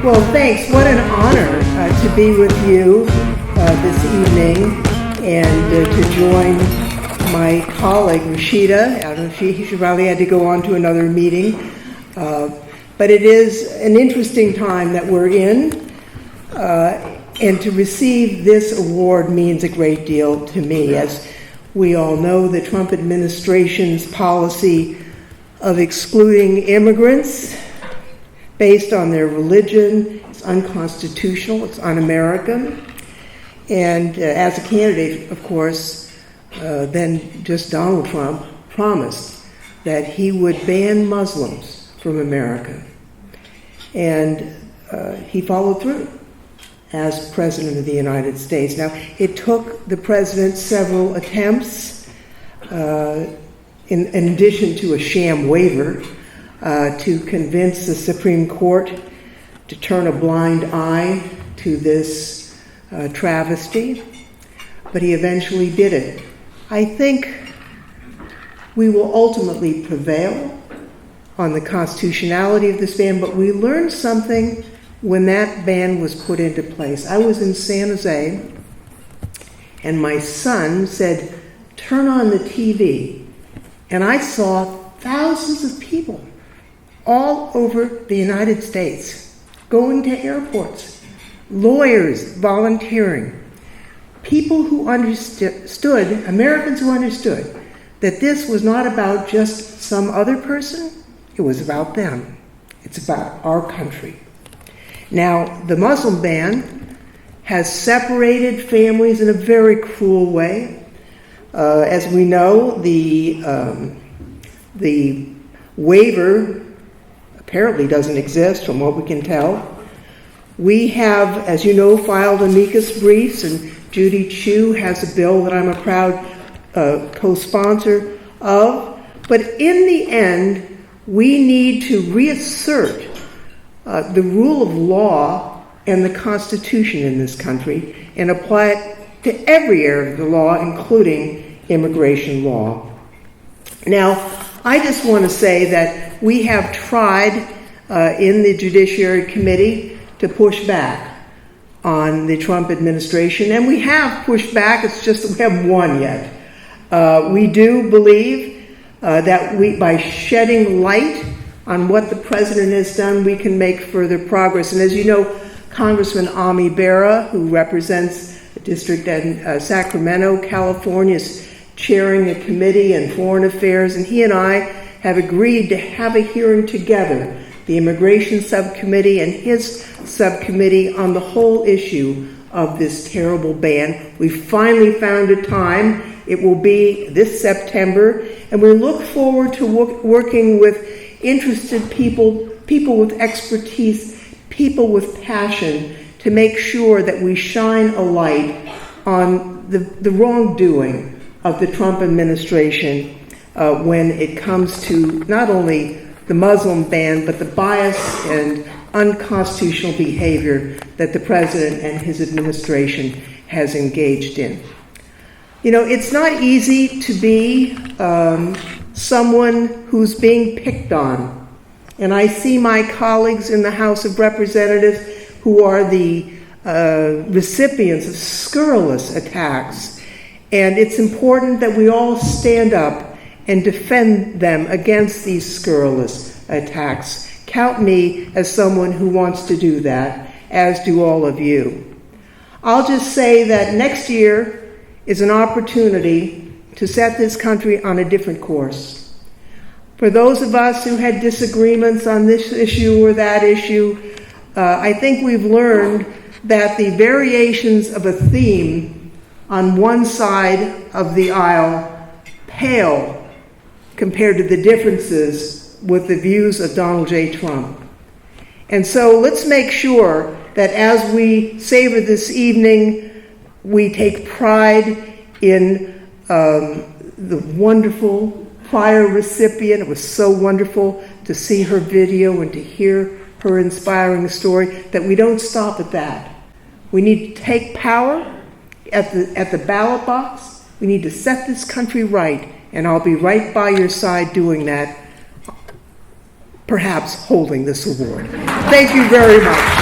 Well, thanks. What an honor to be with you this evening and to join my colleague, Rashida. I don't know if she probably had to go on to another meeting. But it is an interesting time that we're in. And to receive this award means a great deal to me. As we all know, the Trump administration's policy of excluding immigrants based on their religion is unconstitutional, it's un-American. And as a candidate, of course, then just Donald Trump promised that he would ban Muslims from America. And he followed through as President of the United States. Now, it took the president several attempts, in addition to a sham waiver, to convince the Supreme Court to turn a blind eye to this travesty, but he eventually did it. I think we will ultimately prevail on the constitutionality of this ban, but we learned something when that ban was put into place. I was in San Jose, and my son said, "Turn on the TV." And I saw thousands of people all over the United States going to airports, lawyers volunteering, people who understood, Americans who understood that this was not about just some other person, it was about them. It's about our country. Now, the Muslim ban has separated families in a very cruel way. As we know, the waiver apparently doesn't exist from what we can tell. We have, as you know, filed amicus briefs, and Judy Chu has a bill that I'm a proud co-sponsor of. But in the end, we need to reassert the rule of law and the Constitution in this country and apply it to every area of the law, including immigration law. Now, I just want to say that we have tried in the Judiciary Committee to push back on the Trump administration, and we have pushed back. It's just that we haven't won yet. We do believe that by shedding light on what the president has done, we can make further progress. And as you know, Congressman Ami Bera, who represents the district in Sacramento, California, is chairing a committee in foreign affairs, and he and I have agreed to have a hearing together, the immigration subcommittee and his subcommittee, on the whole issue of this terrible ban. We finally found a time. It will be this September, and we look forward to working with interested people, people with expertise, people with passion, to make sure that we shine a light on the wrongdoing of the Trump administration when it comes to not only the Muslim ban, but the bias and unconstitutional behavior that the president and his administration has engaged in. You know, it's not easy to be someone who's being picked on. And I see my colleagues in the House of Representatives who are the recipients of scurrilous attacks. And it's important that we all stand up and defend them against these scurrilous attacks. Count me as someone who wants to do that, as do all of you. I'll just say that next year is an opportunity to set this country on a different course. For those of us who had disagreements on this issue or that issue, I think we've learned that the variations of a theme on one side of the aisle pale compared to the differences with the views of Donald J. Trump. And so let's make sure that as we savor this evening, we take pride in the wonderful prior recipient. It was so wonderful to see her video and to hear her inspiring story, that we don't stop at that. We need to take power at the ballot box. We need to set this country right, and I'll be right by your side doing that, perhaps holding this award. Thank you very much.